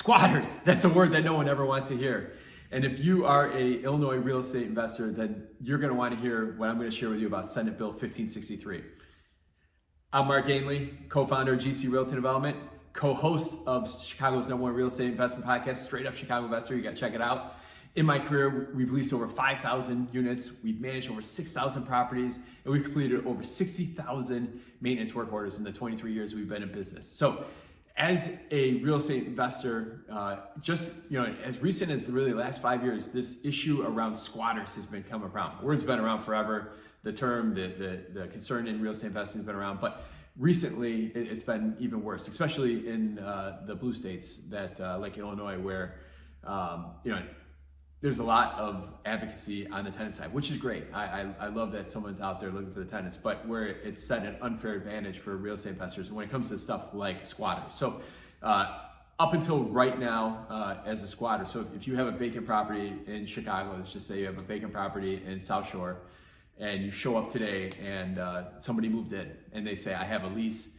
Squatters, that's a word that no one ever wants to hear. And if you are a Illinois real estate investor, then you're gonna want to hear what I'm gonna share with you about Senate Bill 1563. I'm Mark Ainley, co-founder of GC Realty Development, co-host of Chicago's #1 real estate investment podcast, Straight Up Chicago Investor. You gotta check it out. In my career, we've leased over 5,000 units, we've managed over 6,000 properties, and we've completed over 60,000 maintenance work orders in the 23 years we've been in business. So as a real estate investor, as recent as really the last 5 years, this issue around squatters has been coming around. The word's been around forever. The term, the concern in real estate investing has been around, but recently it's been even worse, especially in the blue states that like Illinois, where there's a lot of advocacy on the tenant side, which is great. I love that someone's out there looking for the tenants, but where it's set an unfair advantage for real estate investors when it comes to stuff like squatters. So up until right now, as a squatter, so if you have a vacant property in Chicago, let's just say you have a vacant property in South Shore, and you show up today and somebody moved in and they say, I have a lease,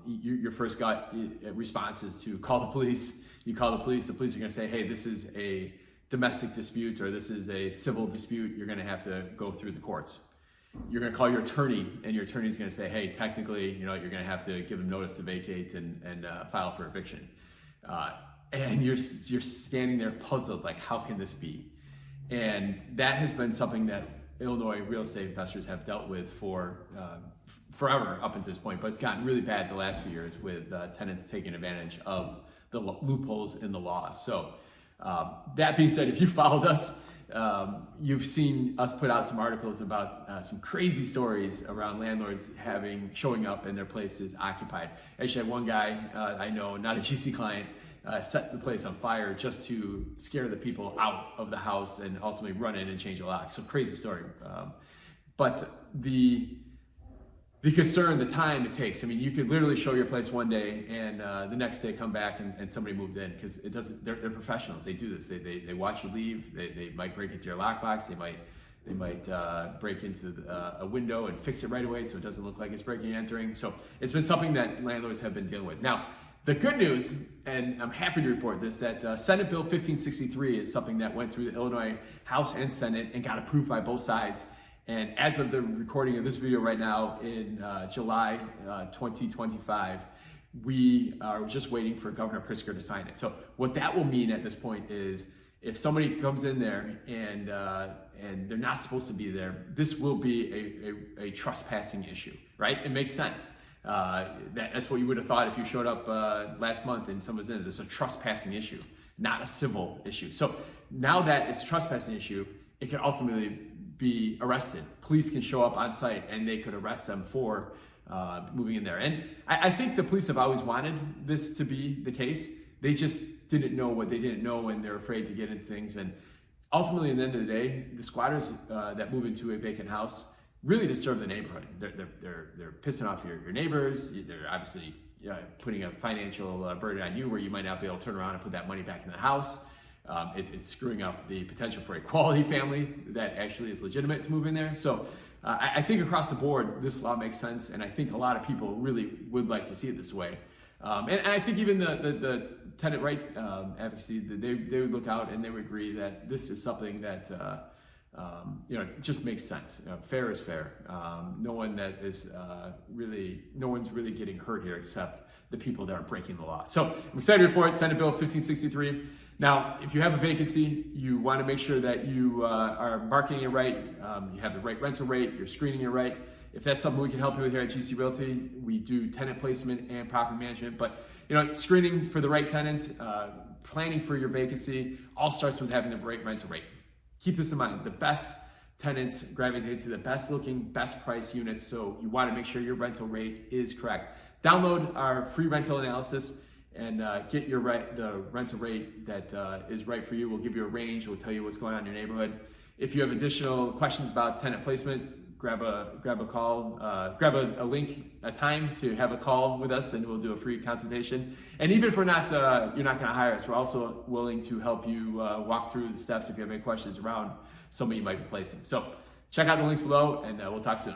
your first gut response is to call the police. You call the police are gonna say, hey, this is a domestic dispute or this is a civil dispute, you're gonna have to go through the courts. You're gonna call your attorney and your attorney's gonna say, hey, technically, you're gonna have to give them notice to vacate and file for eviction. And you're standing there puzzled, like, how can this be? And that has been something that Illinois real estate investors have dealt with for forever up until this point, but it's gotten really bad the last few years with tenants taking advantage of the loopholes in the law. So that being said, if you followed us, you've seen us put out some articles about some crazy stories around landlords showing up and their places occupied. Actually, I had one guy I know, not a GC client, set the place on fire just to scare the people out of the house and ultimately run in and change the lock. So crazy story. But the concern, the time it takes. I mean, you could literally show your place one day and the next day come back and somebody moved in, because it doesn't. They're professionals. They do this. They watch you leave. They might break into your lockbox. They might break into a window and fix it right away so it doesn't look like it's breaking and entering. So it's been something that landlords have been dealing with. Now, the good news, and I'm happy to report this, that Senate Bill 1563 is something that went through the Illinois House and Senate and got approved by both sides. And as of the recording of this video right now in July 2025, we are just waiting for Governor Pritzker to sign it. So what that will mean at this point is if somebody comes in there and they're not supposed to be there, this will be a trespassing issue, right? It makes sense. That's what you would have thought if you showed up last month and someone's in. This is a trespassing issue, not a civil issue. So now that it's a trespassing issue, it can ultimately be arrested. Police can show up on site and they could arrest them for moving in there. And I think the police have always wanted this to be the case. They just didn't know what they didn't know, and they're afraid to get into things. And ultimately, at the end of the day, the squatters that move into a vacant house really disturb the neighborhood. They're pissing off your neighbors. They're obviously putting a financial burden on you where you might not be able to turn around and put that money back in the house. It's screwing up the potential for a quality family that actually is legitimate to move in there. So I think across the board, this law makes sense, and I think a lot of people really would like to see it this way. And I think even the tenant right advocacy, they would look out and they would agree that this is something that it just makes sense. Fair is fair. No one's really getting hurt here except the people that are breaking the law. So I'm excited to report Senate Bill 1563. Now, if you have a vacancy, you want to make sure that you are marketing it right, you have the right rental rate, you're screening it right. If that's something we can help you with here at GC Realty, we do tenant placement and property management. But screening for the right tenant, planning for your vacancy, all starts with having the right rental rate. Keep this in mind. The best tenants gravitate to the best looking, best price units, so you want to make sure your rental rate is correct. Download our free rental analysis and get the rental rate that is right for you. We'll give you a range. We'll tell you what's going on in your neighborhood. If you have additional questions about tenant placement, grab a call, grab a link, a time to have a call with us, and we'll do a free consultation. And even if you're not going to hire us, we're also willing to help you walk through the steps if you have any questions around somebody you might be placing. So check out the links below, and we'll talk soon.